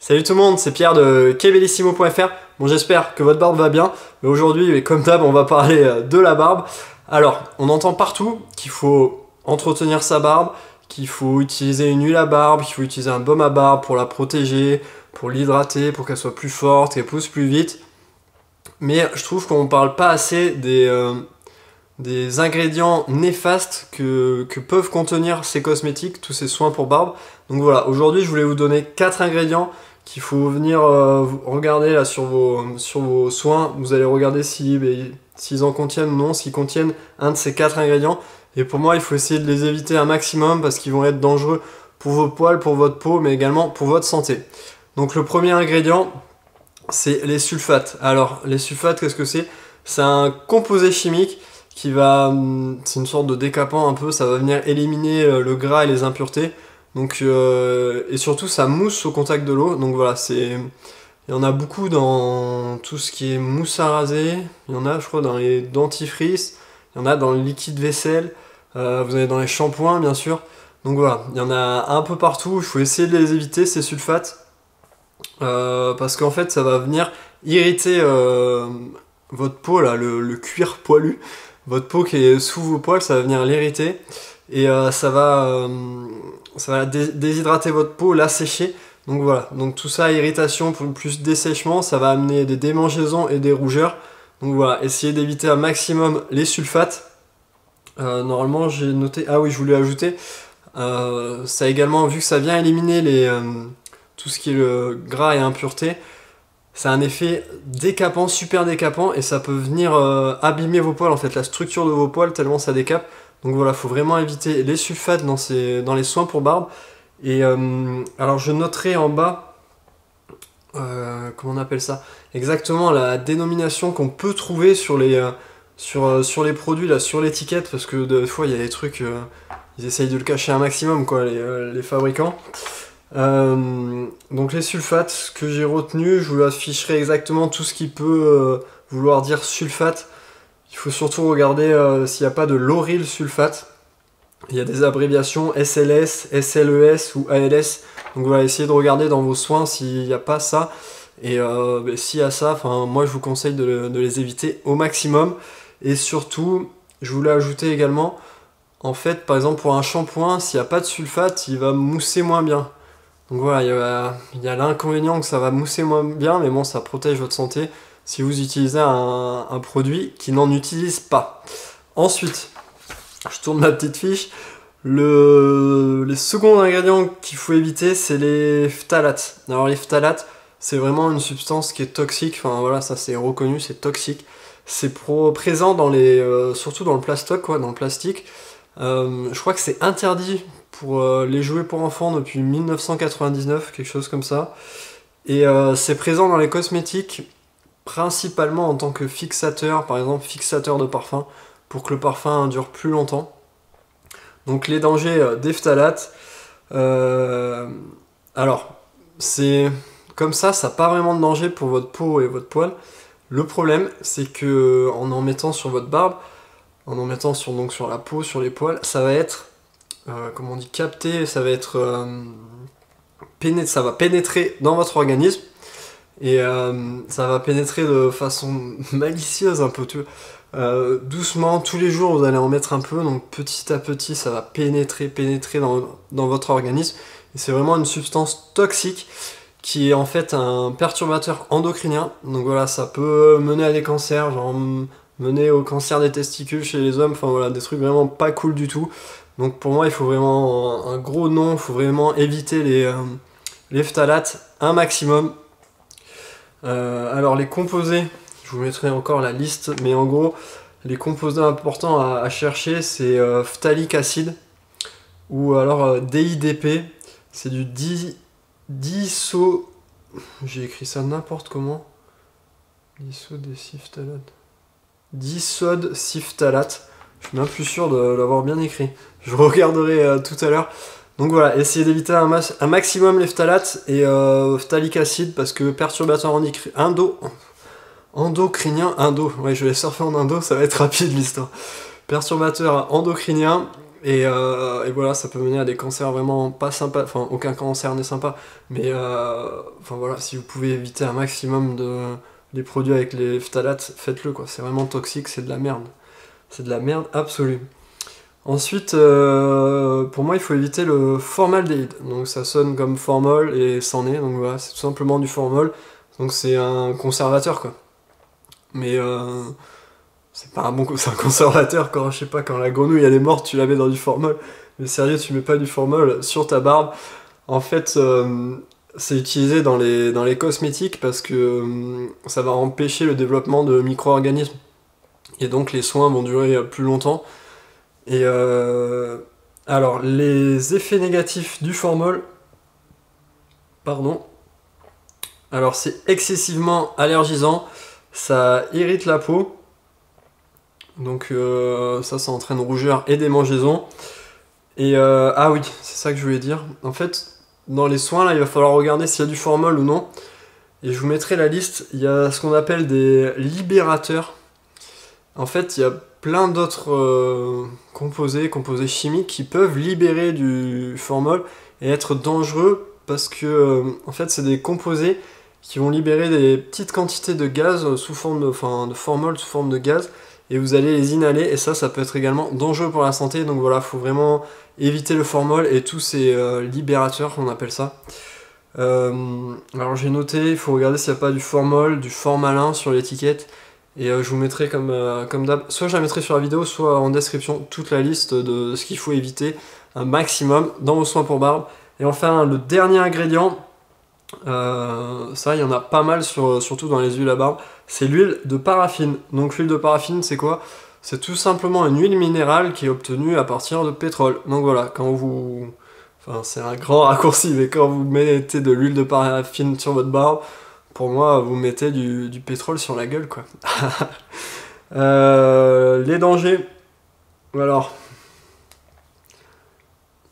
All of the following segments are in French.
Salut tout le monde, c'est Pierre de Kebellissimo.fr. Bon, j'espère que votre barbe va bien, mais aujourd'hui, comme d'hab, on va parler de la barbe. Alors, on entend partout qu'il faut entretenir sa barbe, qu'il faut utiliser une huile à barbe, qu'il faut utiliser un baume à barbe pour la protéger, pour l'hydrater, pour qu'elle soit plus forte, qu'elle pousse plus vite. Mais je trouve qu'on ne parle pas assez des ingrédients néfastes que peuvent contenir ces cosmétiques, tous ces soins pour barbe. Donc voilà, aujourd'hui, je voulais vous donner 4 ingrédients qu'il faut venir regarder là sur vos soins. Vous allez regarder s'ils en contiennent ou non, s'ils contiennent un de ces 4 ingrédients. Et pour moi, il faut essayer de les éviter un maximum parce qu'ils vont être dangereux pour vos poils, pour votre peau, mais également pour votre santé. Donc le premier ingrédient, c'est les sulfates. Alors, les sulfates, qu'est-ce que c'est? C'est un composé chimique qui va... C'est une sorte de décapant un peu, ça va venir éliminer le gras et les impuretés. Donc, et surtout, ça mousse au contact de l'eau. Donc voilà, il y en a beaucoup dans tout ce qui est mousse à raser. Il y en a, je crois, dans les dentifrices. Il y en a dans le liquide vaisselle. Vous avez dans les shampoings, bien sûr. Donc voilà, il y en a un peu partout. Il faut essayer de les éviter, ces sulfates. Parce qu'en fait, ça va venir irriter votre peau, là, le cuir poilu. Votre peau qui est sous vos poils, ça va venir l'irriter. Et ça va déshydrater votre peau, l'assécher. Donc voilà, donc tout ça, irritation, plus dessèchement, ça va amener des démangeaisons et des rougeurs. Donc voilà, essayez d'éviter un maximum les sulfates. Normalement, j'ai noté... Ah oui, je voulais ajouter. Ça également, vu que ça vient éliminer tout ce qui est le gras et impureté, ça a un effet décapant, super décapant, et ça peut venir abîmer vos poils, en fait, la structure de vos poils, tellement ça décape. Donc voilà, il faut vraiment éviter les sulfates dans les soins pour barbe. Et alors je noterai en bas, comment on appelle ça? Exactement la dénomination qu'on peut trouver sur les produits, là, sur l'étiquette, parce que des fois il y a des trucs, ils essayent de le cacher un maximum, quoi, les fabricants. Donc les sulfates, ce que j'ai retenu, je vous afficherai exactement tout ce qui peut vouloir dire sulfate. Il faut surtout regarder s'il n'y a pas de lauryl sulfate. Il y a des abréviations SLS, SLES ou ALS. Donc voilà, essayez de regarder dans vos soins s'il n'y a pas ça. Et s'il y a ça, moi je vous conseille de les éviter au maximum. Et surtout, je voulais ajouter également, en fait, par exemple pour un shampoing, s'il n'y a pas de sulfate, il va mousser moins bien. Donc voilà, il y a l'inconvénient que ça va mousser moins bien, mais bon, ça protège votre santé si vous utilisez un produit qui n'en utilise pas. Ensuite, je tourne ma petite fiche. Les seconds ingrédients qu'il faut éviter, c'est les phtalates. Alors les phtalates, c'est vraiment une substance qui est toxique. Enfin voilà, ça c'est reconnu, c'est toxique. C'est présent surtout dans le plastoc, quoi, dans le plastique. Je crois que c'est interdit pour les jouets pour enfants depuis 1999, quelque chose comme ça. Et c'est présent dans les cosmétiques, principalement en tant que fixateur, par exemple fixateur de parfum, pour que le parfum dure plus longtemps. Donc les dangers des phtalates, alors c'est comme ça n'a pas vraiment de danger pour votre peau et votre poil. Le problème, c'est que en mettant sur votre barbe, donc sur la peau, sur les poils, ça va être, comment on dit, capté, ça va être ça va pénétrer dans votre organisme. Et ça va pénétrer de façon malicieuse un peu, doucement, tous les jours vous allez en mettre un peu, donc petit à petit ça va pénétrer dans votre organisme. Et c'est vraiment une substance toxique qui est en fait un perturbateur endocrinien. Donc voilà, ça peut mener à des cancers, genre mener au cancer des testicules chez les hommes, enfin voilà, des trucs vraiment pas cool du tout. Donc pour moi il faut vraiment un gros non, il faut vraiment éviter les phtalates un maximum. Alors les composés, je vous mettrai encore la liste, mais en gros les composés importants à chercher, c'est phtalic acide ou alors DIDP, c'est du j'ai écrit ça n'importe comment, disodeciphthalate, je suis même plus sûr de l'avoir bien écrit, je regarderai tout à l'heure. Donc voilà, essayez d'éviter un maximum les phtalates et phtalic acide, parce que perturbateur endocrinien, ouais je vais surfer en indo, ça va être rapide l'histoire. Perturbateur endocrinien, Et voilà, ça peut mener à des cancers vraiment pas sympas, enfin aucun cancer n'est sympa, mais enfin voilà, si vous pouvez éviter un maximum des produits avec les phtalates, faites-le quoi, c'est vraiment toxique, c'est de la merde. C'est de la merde absolue. Ensuite, pour moi, il faut éviter le formaldéhyde. Donc ça sonne comme formol et c'en est, donc voilà, c'est tout simplement du formol. Donc c'est un conservateur quoi. Mais c'est pas un bon c'est un conservateur quand je sais pas quand la grenouille elle est morte, tu la mets dans du formol. Mais sérieux, tu mets pas du formol sur ta barbe. En fait, c'est utilisé dans les cosmétiques parce que ça va empêcher le développement de micro-organismes. Et donc les soins vont durer plus longtemps. Et alors, les effets négatifs du formol, pardon, alors c'est excessivement allergisant, ça irrite la peau, donc ça entraîne rougeur et démangeaison. Et ah oui, c'est ça que je voulais dire. En fait, dans les soins, là, il va falloir regarder s'il y a du formol ou non. Et je vous mettrai la liste. Il y a ce qu'on appelle des libérateurs. En fait, il y a plein d'autres composés chimiques qui peuvent libérer du formol et être dangereux parce que en fait, c'est des composés qui vont libérer des petites quantités de gaz sous forme de formol sous forme de gaz et vous allez les inhaler et ça peut être également dangereux pour la santé. Donc voilà, faut vraiment éviter le formol et tous ces libérateurs, on appelle ça. Alors j'ai noté, il faut regarder s'il n'y a pas du formol, du formalin sur l'étiquette. Et je vous mettrai comme d'hab, soit je la mettrai sur la vidéo, soit en description, toute la liste de ce qu'il faut éviter un maximum dans vos soins pour barbe. Et enfin, le dernier ingrédient, ça il y en a pas mal surtout dans les huiles à barbe, c'est l'huile de paraffine. Donc l'huile de paraffine c'est quoi? C'est tout simplement une huile minérale qui est obtenue à partir de pétrole. Donc voilà, quand vous... Enfin c'est un grand raccourci, mais quand vous mettez de l'huile de paraffine sur votre barbe, pour moi, vous mettez du pétrole sur la gueule, quoi. Les dangers. Alors,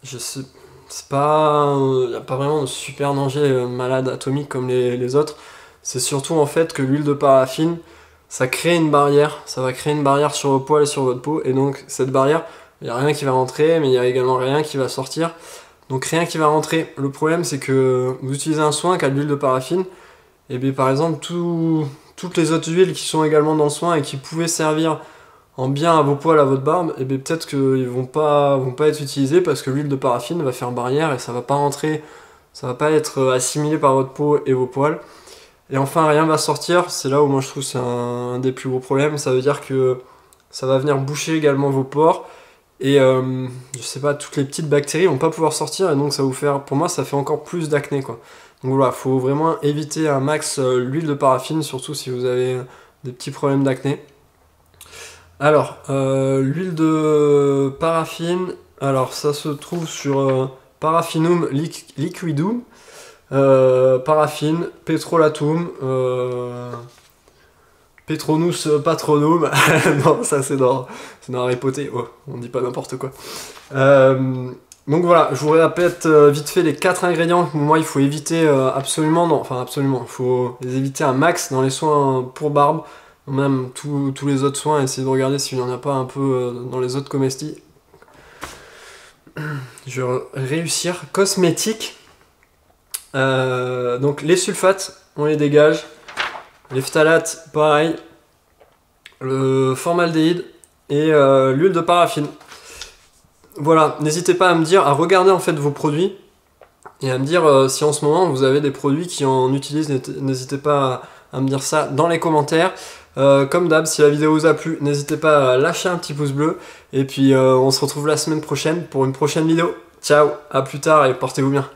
je sais, c'est pas, y a pas vraiment de super danger malade atomique comme les autres. C'est surtout en fait que l'huile de paraffine, ça crée une barrière. Ça va créer une barrière sur vos poils et sur votre peau. Et donc, cette barrière, il n'y a rien qui va rentrer, mais il y a également rien qui va sortir. Donc, rien qui va rentrer. Le problème, c'est que vous utilisez un soin qui a de l'huile de paraffine. Et bien par exemple, toutes les autres huiles qui sont également dans le soin et qui pouvaient servir en bien à vos poils, à votre barbe, et bien peut-être qu'ils vont pas être utilisés parce que l'huile de paraffine va faire barrière et ça va pas rentrer, ça va pas être assimilé par votre peau et vos poils. Et enfin, rien va sortir, c'est là où moi je trouve c'est un des plus gros problèmes, ça veut dire que ça va venir boucher également vos pores et je sais pas, toutes les petites bactéries vont pas pouvoir sortir et donc ça va vous faire, pour moi ça fait encore plus d'acné quoi. Donc voilà, faut vraiment éviter un max l'huile de paraffine, surtout si vous avez des petits problèmes d'acné. Alors, l'huile de paraffine, alors ça se trouve sur Paraffinum liquidum, paraffine, petrolatum, Petronus patronum, non ça c'est dans Harry Potter, oh, on dit pas n'importe quoi. Donc voilà, je vous répète vite fait les 4 ingrédients que moi il faut éviter absolument, non, enfin absolument, il faut les éviter un max dans les soins pour barbe, même tous les autres soins, essayez de regarder s'il n'y en a pas un peu dans les autres comestibles. Je vais réussir. Cosmétiques, donc les sulfates, on les dégage, les phtalates, pareil, le formaldéhyde et l'huile de paraffine. Voilà, n'hésitez pas à me dire, à regarder en fait vos produits et à me dire si en ce moment vous avez des produits qui en utilisent, n'hésitez pas à me dire ça dans les commentaires. Comme d'hab, si la vidéo vous a plu, n'hésitez pas à lâcher un petit pouce bleu et puis on se retrouve la semaine prochaine pour une prochaine vidéo. Ciao, à plus tard et portez-vous bien.